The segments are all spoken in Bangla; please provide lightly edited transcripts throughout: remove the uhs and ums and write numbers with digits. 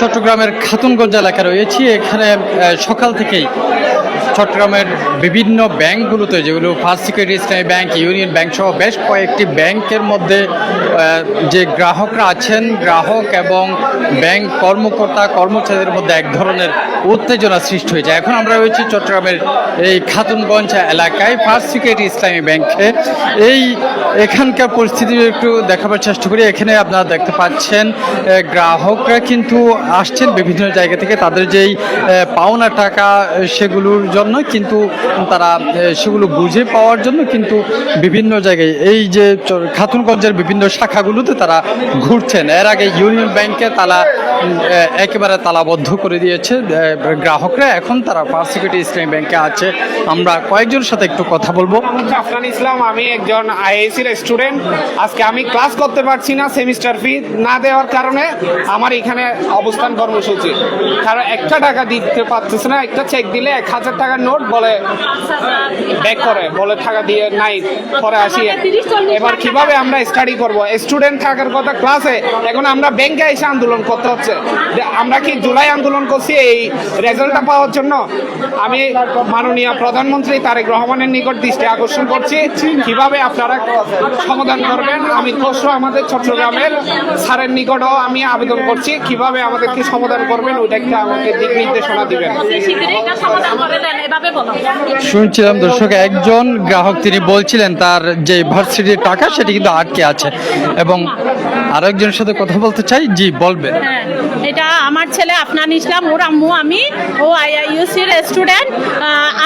চট্টগ্রামের খাতুনগঞ্জ এলাকা রয়েছি। এখানে সকাল থেকেই চট্টগ্রামের বিভিন্ন ব্যাংকগুলোতে, যেগুলো ফার্স্ট সিকিউরিটি ইসলামী ব্যাংক, ইউনিয়ন ব্যাংক সহ বেশ কয়েকটি ব্যাংকের মধ্যে যে গ্রাহকরা আছেন, গ্রাহক এবং ব্যাংক কর্মকর্তা কর্মচারীদের মধ্যে এক ধরনের উত্তেজনা সৃষ্টি হয়েছে। এখন আমরা রয়েছি চট্টগ্রামের এই খাতুনগঞ্জ এলাকায় ফার্স্ট সিকিউরিটি ইসলামী ব্যাংকে। এখানকার পরিস্থিতি একটু দেখাবার চেষ্টা করি। এখানে আপনারা দেখতে পাচ্ছেন গ্রাহকরা কিন্তু আসছেন বিভিন্ন জায়গা থেকে, তাদের যেই পাওনা টাকা সেগুলোর জন্য কিন্তু তারা সেগুলো বুঝে পাওয়ার জন্য কিন্তু বিভিন্ন জায়গায় এই যে খাতুনগঞ্জের বিভিন্ন শাখাগুলোতে তারা ঘুরছেন। এর আগে ইউনিয়ন ব্যাংকে একেবারে তালাবদ্ধ করে দিয়েছে গ্রাহকরা। এখন তারা ফার্স্ট সিকিউরিটি ইসলামী ব্যাংকে আছে। আমরা কয়েকজনের সাথে একটু কথা বলবো। আফনান ইসলাম, আমি একজন আইএসির স্টুডেন্ট। আজকে আমি ক্লাস করতে পারছি না সেমিস্টার ফি না দেওয়ার কারণে। আমার এখানে অবস্থান কর্মসূচি, কারণ একটা টাকা দিতে পারতেছে না। একটা চেক দিলে 1000 টাকার নোট বলে ব্যাক করে, বলে টাকা দিয়ে নাই, পরে আসি। এবার কিভাবে আমরা স্টাডি করব? স্টুডেন্ট থাকার কথা ক্লাসে, এখন আমরা ব্যাংকে এসে আন্দোলন করতে হচ্ছে। আমরা কি জুলাই আন্দোলন করছি এই রেজাল্টটা পাওয়ার জন্য? আমি মাননীয় প্রধানমন্ত্রী তারেক রহমানের নিকট দৃষ্টি আকর্ষণ করছি, কিভাবে আপনারা সমাধান করবেন। আমি কষ্ট আমাদের চট্টগ্রামের স্যারের নিকটও আমি আবেদন করছি, কিভাবে আমাদেরকে সমাধান করবেন ওইটা একটা আমাকে দিক নির্দেশনা দিবেন। শুনছিলাম দর্শক, একজন গ্রাহক তিনি বলছিলেন তার যে ভার্সিটির টাকা সেটি কিন্তু আটকে আছে, এবং আরেকজনের সাথে কথা বলতে চাই। জি, বলবেন। এটা আমার ছেলে আফনান ইসলাম, ওর আম্মু, আমি ও আইইউসির স্টুডেন্ট।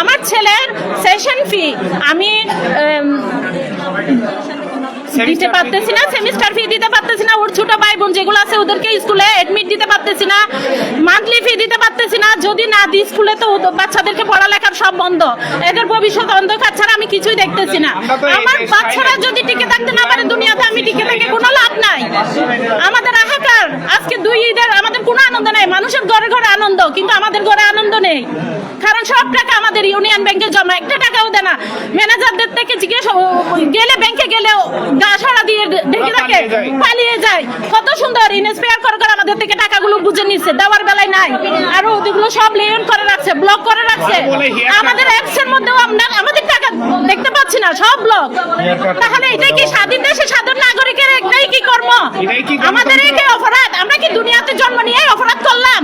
আমার ছেলের সেশন ফি আমি দিতে পারতেছি না, সেমিস্টার ফি দিতে পারতেছি না। ওর ছোট ভাই বোন যেগুলো আছে ওদেরকে স্কুলে এডমিট দিতে পারতেছি না, মান্থলি ফি দিতে পারতেছি না। যদি না দিই স্কুলে তো বাচ্চাদেরকে পড়ালেখার সব বন্ধ, এদের ভবিষ্যৎ অন্ধকার ছাড়া আমি কিছুই দেখতেছি না। আমার বাচ্চারা যদি টিকে থাকতে না পারে দুনিয়াতে, আমি টিকে থেকে কোনো লাভ নাই। আমাদের হাহাকার, আজকে 2 ঈদের আমাদের কোনো আনন্দ নেই। মানুষের ঘরে ঘরে আনন্দ, কিন্তু আমাদের ঘরে আনন্দ নেই, কারণ সব টাকা আমাদের ইউনিয়ন ব্যাংকে জমা। একটা টাকাও দেয় না। ম্যানেজারদের থেকে জিজ্ঞেস গেলে, ব্যাংকে গেলেও গা সরা দিয়ে ঢেকে থাকে, পালিয়ে যায়। কত সুন্দর ইনস্পায়ার করে আমাদের থেকে টাকাগুলো বুঝে নিচ্ছে, দেওয়ার বেলায় নাই। আর ওগুলো সব লেন করে রাখছে, ব্লক করে রাখছে। আমাদের অ্যাপসের মধ্যেও আমরা আমাদের টাকা দেখতে পাচ্ছি না, সব ব্লক। তাহলে এটাই কি স্বাধীন দেশে সাধারণ নাগরিকের একটাই কি কর্ম? আমাদের এই অপরাধ? আমরা কি দুনিয়াতে জন্ম নিয়ে অপরাধ করলাম?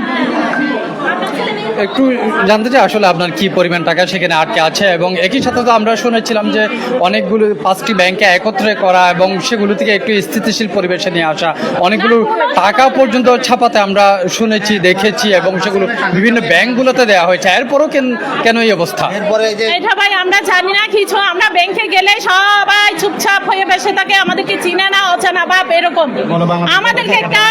একটু জানতে চাই আসলে আপনার কি পরিমাণ টাকা সেখানে আটকে আছে, এবং একই সাথে তো আমরা শুনেছিলাম যে অনেকগুলো 5টি ব্যাংকে একত্রে করা এবং সেগুলো থেকে একটু স্থিতিশীল পরিবেশে নিয়ে আসা, অনেকগুলো টাকা পর্যন্ত ছাপাতে আমরা শুনেছি, দেখেছি, এবং সেগুলো বিভিন্ন ব্যাংকগুলোতে দেওয়া হয়েছে। এরপরও কেন এই অবস্থা? এটা ভাই আমরা জানি না কিছু। আমরা ব্যাংকে গেলে সবাই চুপচাপ হয়ে বসে থাকে, আমাদেরকে চিনে না, অচেনা ভাব এরকম। আমাদেরকে একটা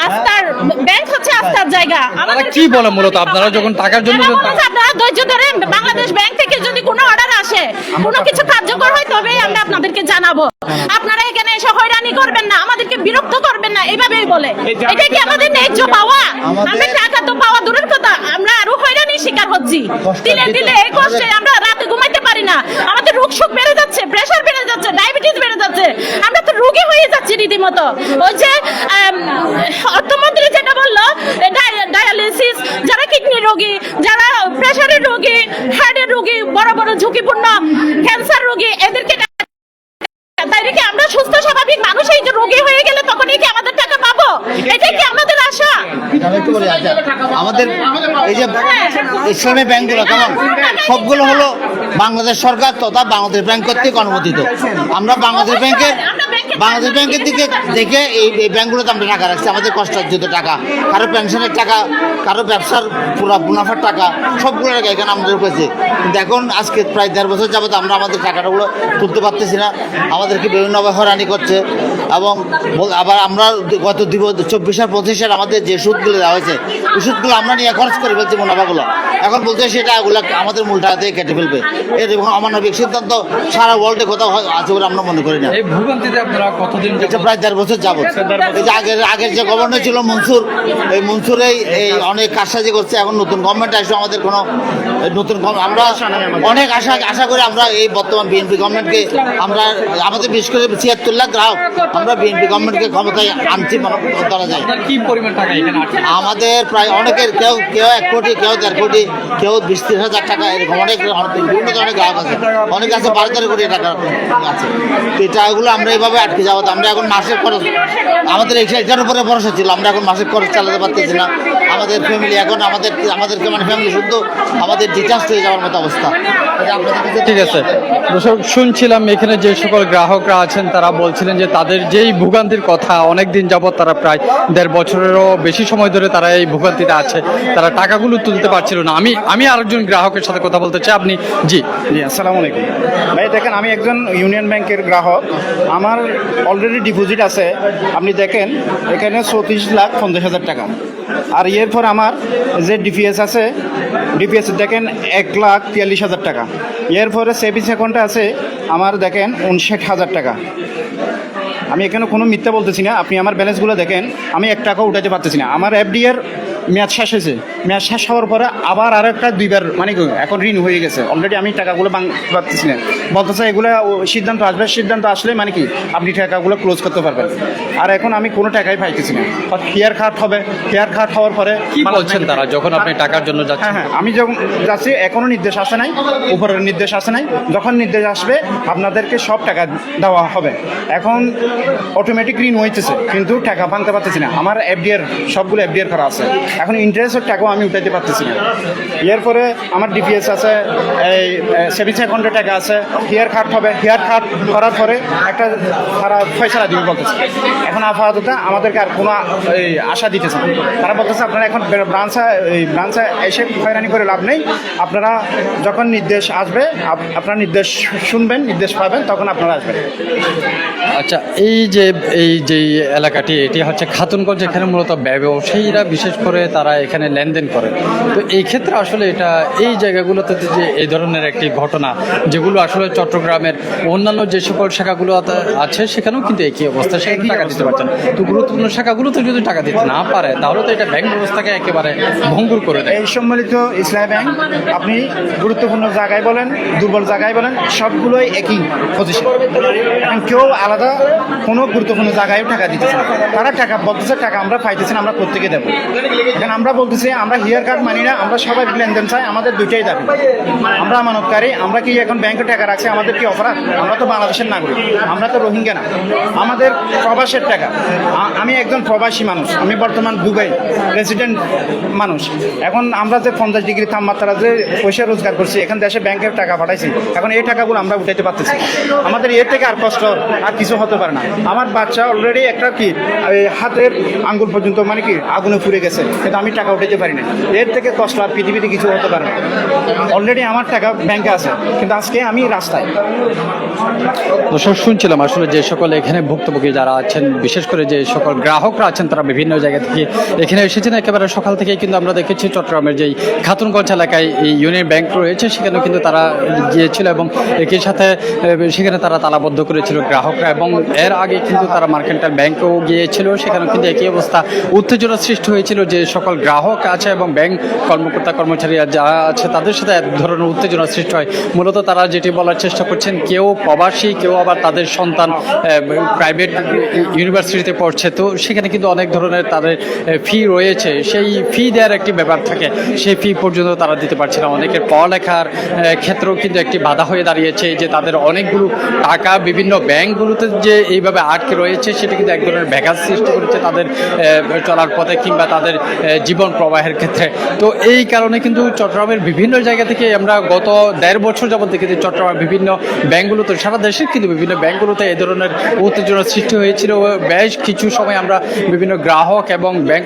আস্থার ব্যাংক হচ্ছে আস্থার জায়গা। আমরা কি বলে মূলত আপনারা যখন টাকার জন্য আপনারা ধৈর্য ধরে বাংলাদেশ ব্যাংক থেকে যদি কোনো অর্ডার আসে, কোনো কিছু কার্যকর হয়, তবেই আমরা আপনাদেরকে জানাবো। আপনারা এখানে এসে হয়রানি করবেন না, আমাদেরকে বিরক্ত করবেন না, এইভাবেই বলে। এটা কি আমাদের ন্যায্য পাওয়া? আমরা টাকা তো পাওয়া দূরের কথা, আমরা আরো হয়রানির শিকার হচ্ছি। দিলে দিলে এই কষ্টে আমরা রাতে ঘুমাইতে পারি না। আমাদের রোগ শোক বেড়ে যাচ্ছে, প্রেশার বেড়ে যাচ্ছে, ডায়াবেটিস বেড়ে যাচ্ছে। আমরা তো রোগী হয়ে যাচ্ছি রীতিমতো। ওই যে অর্থমন্ত্রী যেটা বললো, ডায়ালিসিস, যারা কিডনি রোগী, যারা প্রেশারের রোগী, হার্টের রোগী, বড় বড় ঝুঁকিপূর্ণ ক্যান্সার রোগী, এদেরকে তাই রেখে আমরা সুস্থ স্বাভাবিক মানুষ এই যে রোগী হয়ে গেলে তখনই কি আমাদের টাকা পাবো? এটাই কি আমাদের আশা? আমাদের এই যে ইসলামী ব্যাংকগুলো কেমন, সবগুলো হলো বাংলাদেশ সরকার তথা বাংলাদেশ ব্যাংক কর্তৃক অনুমোদিত। আমরা বাংলাদেশ ব্যাংকের দিকে দেখে এই ব্যাংকগুলোতে আমরা টাকা রাখছি। আমাদের কষ্টার্জিত টাকা, কারো পেনশনের টাকা, কারো ব্যবসার পুরো মুনাফার টাকা, সবগুলো টাকা এখানে আমাদের উপরেছে। কিন্তু এখন আজকে প্রায় 1.5 বছর যাবত আমরা আমাদের টাকাটাগুলো তুলতে পারতেছি না। আমাদেরকে বিভিন্নভাবে হয়রানি করছে। এবং আবার আমরা গত 24 আর 25 আমাদের যে সুদগুলো দেওয়া হয়েছে ওষুধগুলো আমরা নিয়ে খরচ করে ফেলছি মুনাফাগুলো, এখন বলছে সেটা এগুলো আমাদের মূল টাকা থেকে কেটে ফেলবে। এরকম অমানবিক সিদ্ধান্ত সারা ওয়ার্ল্ডে কোথাও আছে বলে আমরা মনে করি না। এই ভোগান্তিতে আপনারা কতদিন এটা প্রায় 1.5 বছর যাবত। এই যে আগের যে গভর্নর ছিল মনসুর, এই মনসুরেই এই অনেক কারসাজি করছে। এখন নতুন গভর্নমেন্ট আসবে, আমাদের কোনো নতুন আমরা অনেক আশা করি আমরা এই বর্তমান বিএনপি গভর্নমেন্টকে আমরা আমাদের বিশেষ করে 76 লাখ গ্রাহক আমরা বিএনপি গভর্নমেন্টকে ক্ষমতায় আনছি ধরা যায়। কি পরিমাণ টাকা এখানে আছে? আমাদের প্রায় অনেকের কেউ 1 কোটি, কেউ 1.5 কোটি, কেউ 20-30 হাজার টাকা, এরকম অনেক বিভিন্ন ধরনের গ্রাহক আছে। অনেক আছে 12-13 কোটি টাকা আছে। তো এগুলো আমরা এইভাবে আটকে যাবো। আমরা এখন মাসের খরচ আমাদের এটার উপরে ভরসা ছিল, আমরা এখন মাসের খরচ চালাতে পারতেছি না। আমাদের ফ্যামিলি এখন আমাদেরকে মানে ফ্যামিলি শুদ্ধ আমাদের ডিটাচ হয়ে যাওয়ার মতো অবস্থা। ঠিক আছে দর্শক, শুনছিলাম এখানে যে সকল গ্রাহকরা আছেন তারা বলছিলেন যে তাদের যেই ভোগান্তির কথা, অনেক দিন যাবৎ তারা প্রায় 1.5 বছরেরও বেশি সময় ধরে তারা এই ভোগান্তিতে আছে, তারা টাকাগুলো তুলতে পারছিল না। আমি আরেকজন গ্রাহকের সাথে কথা বলতে চাই। আপনি জি আসসালামু আলাইকুম ভাই। দেখেন, আমি একজন ইউনিয়ন ব্যাংকের গ্রাহক, আমার অলরেডি ডিপোজিট আছে। আপনি দেখেন এখানে 34,50,000 টাকা। আর এরপর আমার যে ডিপিএস আছে, ডিপিএস দেখেন 1,43,000 টাকা। এরপরে সেভিংস অ্যাকাউন্টে আছে আমার দেখেন 59,000 টাকা। আমি এখানে কোনো মিথ্যা বলতেছি না, আপনি আমার ব্যালেন্সগুলো দেখেন। আমি 1 টাকাও উঠাতে পারতেছি না। আমার এফডি এর মেয়াদ শেষ হয়েছে, মেয়াদ শেষ হওয়ার পরে আবার আরেকটা 2বার মানে এখন ঋণ হয়ে গেছে। অলরেডি আমি টাকাগুলো পারতেছি না। বলতেছে এগুলো সিদ্ধান্ত আসবে, সিদ্ধান্ত আসলে মানে কি আপনি টাকাগুলো ক্লোজ করতে পারবেন। আর এখন আমি কোনো টাকাই পাইতেছি না। হেয়ার কাট হবে, হেয়ার কাট হওয়ার পরে কি বলছেন তারা যখন আপনি টাকার জন্য যাচ্ছেন? হ্যাঁ, আমি যখন যাচ্ছি এখনও নির্দেশ আসে নাই, উপরের নির্দেশ আসে নাই। যখন নির্দেশ আসবে আপনাদেরকে সব টাকা দেওয়া হবে। এখন অটোমেটিক ঋণ হইতেছে কিন্তু টাকা ভাঙতে পারতেছি না। আমার এফডিআর সবগুলো এফডিআর করা আছে, এখন ইন্টারেস্টের টাকাও আমি উঠাইতে পারতেছি না। এরপরে আমার ডিপিএস আছে, এই সেভিংস অ্যাকাউন্টে টাকা আছে। হেয়ার কাট হবে, হেয়ার কাট করার পরে একটা তারা ফয়সালা দিবে বলতেছে। এখন আপাতত আমাদেরকে আর কোনো আশা দিতেছে না। তারা বলতেছে আপনারা এখন ব্রাঞ্চে এসে হয়রানি করে লাভ নেই, আপনারা যখন নির্দেশ আসবে আপনারা নির্দেশ শুনবেন, নির্দেশ পাবেন, তখন আপনারা আসবেন। আচ্ছা, এই যে এলাকাটি এটি হচ্ছে খাতুনগঞ্জ, এখানে মূলত ব্যবসায়ীরা বিশেষ করে তারা এখানে লেনদেন করে। তো এই ক্ষেত্রে আসলে এটা এই জায়গাগুলোতে যে এই ধরনের একটি ঘটনা, যেগুলো আসলে চট্টগ্রামের অন্যান্য যে সকল শাখাগুলো আছে সেখানেও কিন্তু একই অবস্থা, সেখানে টাকা দিতে পারছেন। তো গুরুত্বপূর্ণ শাখাগুলোতে যদি টাকা দিতে না পারে তাহলে তো এটা ব্যাংক ব্যবস্থাকে একেবারে ভঙ্গুর করে দেয়। এই সম্মিলিত ইসলামী ব্যাংক আপনি গুরুত্বপূর্ণ জায়গায় বলেন, দুর্বল জায়গায় বলেন, সবগুলোই একই পজিশন। এখন কেউ আলাদা কোনো গুরুত্বপূর্ণ জায়গায় টাকা দিতেছে না। তারা টাকা বলতেছে টাকা আমরা পাইতেছি না, আমরা কোত্থেকে দেবো। এখন আমরা বলতেছি আমরা হেয়ার কার্ড মানি না, আমরা সবাই লেনদেন চাই, আমাদের দুইটাই দাবি। আমরা আমানতকারী, আমরা কি এখন ব্যাংকে টাকা রাখছি, আমাদের কি অপরাধ? আমরা তো বাংলাদেশের নাগরিক, আমরা তো রোহিঙ্গা না, আমাদের প্রবাসের টাকা। আমি একজন প্রবাসী মানুষ, আমি বর্তমান দুবাই রেসিডেন্ট মানুষ। এখন আমরা যে 50 ডিগ্রি তাপমাত্রা যে পয়সা রোজগার করছি, এখান দেশে ব্যাংকে টাকা পাঠাইছি, এখন এই টাকাগুলো আমরা উঠাইতে পারতেছি। আমাদের এর থেকে আর কষ্ট আর কিছু হতে পারে না। আমার বাচ্চা অলরেডি একটা কি হাতের আঙ্গুল পর্যন্ত মানে কি আগুনে পুড়ে গেছে, কিন্তু আমি টাকা উঠাইতে পারি না। এর থেকে কষ্ট আর পৃথিবীতে কিছু হতে পারে না। অলরেডি আমার টাকা ব্যাংকে আছে, কিন্তু আজকে আমি রাস্তায়। দর্শক, শুনছিলাম আসলে যে সকল এখানে ভুক্তভোগী যারা আছেন, বিশেষ করে যে সকল গ্রাহকরা আছেন, তারা বিভিন্ন জায়গা থেকে এখানে এসেছেন। একেবারে সকাল থেকেই কিন্তু আমরা দেখেছি চট্টগ্রামের যেই খাতুনগঞ্জ এলাকায় এই ইউনিয়ন ব্যাংক রয়েছে, সেখানেও কিন্তু তারা গিয়েছিল এবং একই সাথে সেখানে তারা তালাবদ্ধ করেছিল গ্রাহকরা। এবং এর আগে কিন্তু তারা মার্কেন্টাইল ব্যাংকেও গিয়েছিল, সেখানেও কিন্তু একই অবস্থা, উত্তেজনা সৃষ্টি হয়েছিল। যে সকল গ্রাহক আছে এবং ব্যাংক কর্মকর্তা কর্মচারীরা যারা আছে তাদের সাথে এক ধরনের উত্তেজনা সৃষ্টি হয়। মূলত তারা যেটি বলার চেষ্টা করছেন, কেউ প্রবাসী, কেউ আবার তাদের সন্তান প্রাইভেট ইউনিভার্সিটিতে পড়ছে, তো সেখানে কিন্তু অনেক ধরনের তাদের ফি রয়েছে, সেই ফি দেওয়ার একটি ব্যাপার থাকে, সেই ফি পর্যন্ত তারা দিতে পারছে না। অনেকের পড়ালেখার ক্ষেত্রেও কিন্তু একটি বাধা হয়ে দাঁড়িয়েছে, যে তাদের অনেকগুলো টাকা বিভিন্ন ব্যাংকগুলোতে যে এইভাবে আটকে রয়েছে, সেটা কিন্তু এক ধরনের ব্যাঘাত সৃষ্টি করেছে তাদের চলার পথে কিংবা তাদের জীবন প্রবাহের ক্ষেত্রে। তো এই কারণে কিন্তু চট্টগ্রামের বিভিন্ন জায়গা থেকে আমরা গত 1.5 বছর যাবত দেখেছি চট্টগ্রামের বিভিন্ন ব্যাংকগুলোতে, সারা দেশের কিন্তু বিভিন্ন ব্যাংকগুলোতে এই ধরনের উত্তেজনার সৃষ্টি হয়েছিল। বেশ কিছু সময় আমরা বিভিন্ন গ্রাহক এবং ব্যাংক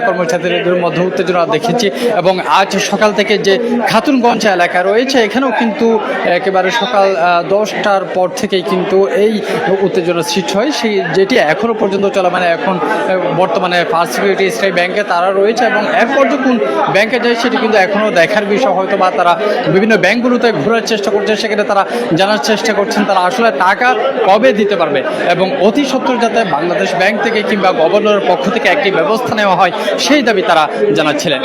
কর্মচারীদের মধ্যে উত্তেজনা দেখেছি। এবং আজ সকাল থেকে যে খাতুনগঞ্জ এলাকা রয়েছে এখানেও কিন্তু একেবারে সকাল 10টার পর থেকেই কিন্তু এই উত্তেজনার সৃষ্টি হয়, সেই যেটি এখনো পর্যন্ত চলে। এখন বর্তমানে ফার্স্ট সিকিউরিটি ইসলামী ব্যাংকে তারা রয়েছে এবং এরপর যখন ব্যাংকে যায় সেটি কিন্তু এখনো দেখার বিষয়। হয়তো বা তারা বিভিন্ন ব্যাংকগুলোতে ঘোরার চেষ্টা করছে, সেখানে তারা জানার চেষ্টা করছেন তারা আসলে টাকা কবে দিতে পারবে এবং অতি সত্বর যাতে বাংলাদেশ ব্যাংক থেকে কিংবা গভর্নরের পক্ষ থেকে একটি ব্যবস্থা নেওয়া হয় সেই দাবি তারা জানাচ্ছিলেন।